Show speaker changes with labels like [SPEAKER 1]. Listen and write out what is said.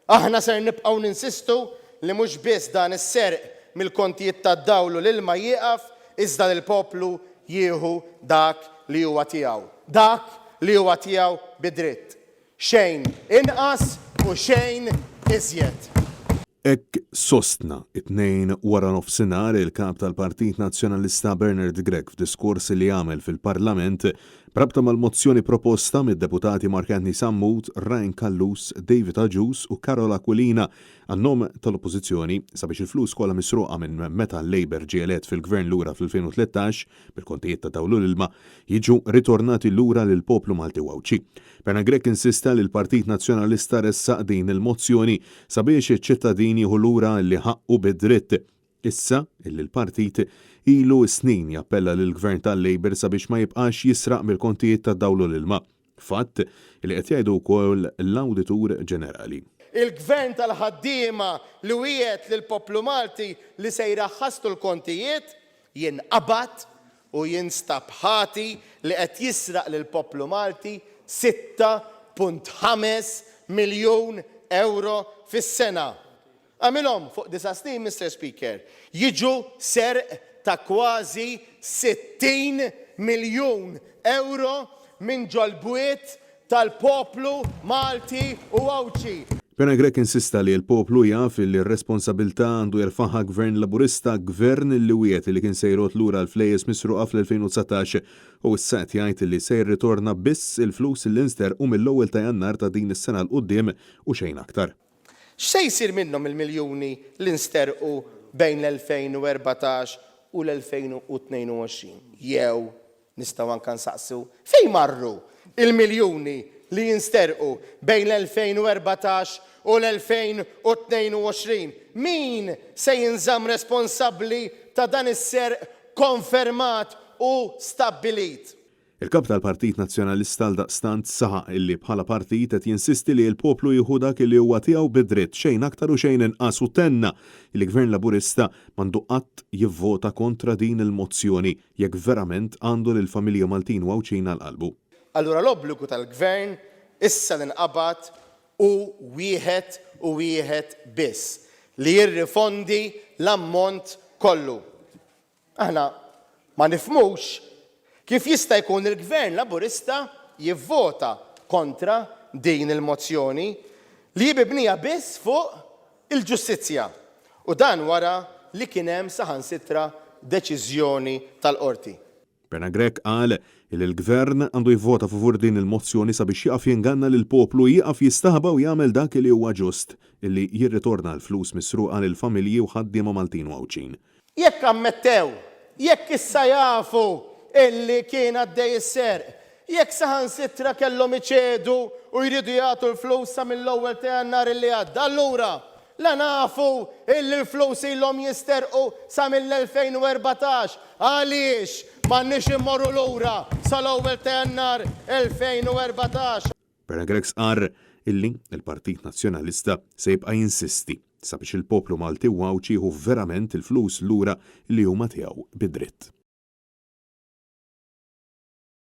[SPEAKER 1] Aħna ser nibqgħu ninsistu li mhux biss dan is-serq mill-kontijiet tad-dawl u l-ilma jieqaf, iżda l-poplu jieħu dak li huwa tiegħu. Dak li huwa tiegħu bidritt. Xejn inqas u xejn iżjed.
[SPEAKER 2] Hekk sostna it-tnejn wara nofsinhar il-kap tal-Partit Nazzjonalista Bernard Gregg f'diskors li għamel fil-Parlament brabta mal-mozzjoni proposta mid-deputati Mark Anthony Sammut, Ryan Kallus, David Agius u Carola Aquilina għannom tal-Oppożizzjoni sabiex il-flus kollha misruqa minn meta Labour ġie elett fil-Gvern lura fil-2013 bil-kontijiet ta' dawl l-ilma jiġu ritornati lura lill-poplu Malti Wawċi. Bernard Gregg insista li l-Partit Nazzjonalista ressaq din il-mozzjoni sabiex iċ-ċittadini jieħu lura li ħaqqu bid-dritt. Issa illi l-partit ilu snin jappella lill-Gvern tal-Labour sabiex ma jibqax jisraq mill-kontijiet tad-dawl l-ilma. Fatt li qed jgħidu wkoll l-Awditur Ġenerali.
[SPEAKER 1] Il-Gvern tal-ħaddiema li wiegħed lill-poplu Malti li se jraħħastu l-kontijiet jinqabad u jinstab ħati li qed jisraq lill-poplu Malti 6.5 miljun euro fis-sena. Għamilhom fuq 9 snin, Mr. Speaker, jiġu serq ta' kważi 60 miljun euro minn ġolbwiet tal-poplu Malti u Wawċi.
[SPEAKER 2] Bernard Gregg insista li l-poplu jaf li r-responsabilità għandu jerfaħa Gvern Laburista, gvern li wiegħed li kien se jrot lura l-flejjes misruqa fl-2019 u issa qed jgħid li se jirritorna biss il-flus li nsterqu mill-ewwel ta' Jannar ta' din is-sena l qudiem u xejn aktar.
[SPEAKER 1] X'se jsir minnhom il-miljuni li nsterqu bejn l-2014 u l-2022? Jew nistgħu anke nsaqsu fejn marru il-miljuni li jinsterqu bejn l-2014 u l-2022? Min se jinżamm responsabbli ta' dan is-serq konfermat u stabbilit?
[SPEAKER 2] Il-kap tal-Partit Nazzjonalista għaldaqstant saħaq illi bħala partit qed jinsisti li l-poplu jieħu dak li huwa tiegħu bid-dritt xejn aktar u xejn inqas u tenna il-Gvern Laburista m'għandu qatt jivvota kontra din il-mozzjoni jekk verament għandu lill-familja Maltin Wawċin għall-qalbu.
[SPEAKER 1] Allura l-obbligu tal-Gvern issa l-inqabad u wieħed biss li jirrifondi l-ammont kollu. Aħna ma nifhmux kif jista' jkun il-Gvern Laburista jivvota kontra din il-mozzjoni li jibibnija biss fuq il-ġustizzja u dan wara li kien hemm saħansitra deċiżjoni tal-qorti.
[SPEAKER 2] Bernard Gregg qal li l-Gvern għandu jivvota favur din il-mozzjoni sabiex jaqaf jinganna lil poplu jaqaf jistaħba u jagħmel dak li huwa ġust illi jirritorna l-flus misruqa lil familji u ħaddiema Maltin Wawċin.
[SPEAKER 1] Jekk ammettew, jekk issa jafu illi kien għaddej is-serq, jekk saħansitra kellhom iċedu u jridu jagħtu l-flus sa mill-ewwel ta' Jannar illi għadda, allura la nafu illi l-flus ilhom jisterqu sa mill-2014. Għaliex m'għandniex immorru lura sal-ewwel ta' Jannar 2014.
[SPEAKER 2] Bernard Gregg qar illi l-Partit Nazzjonalista se jibqa' jinsisti sabiex il-poplu Malti Wawċi jieħu verament il-flus lura li huma tiegħu bid-dritt.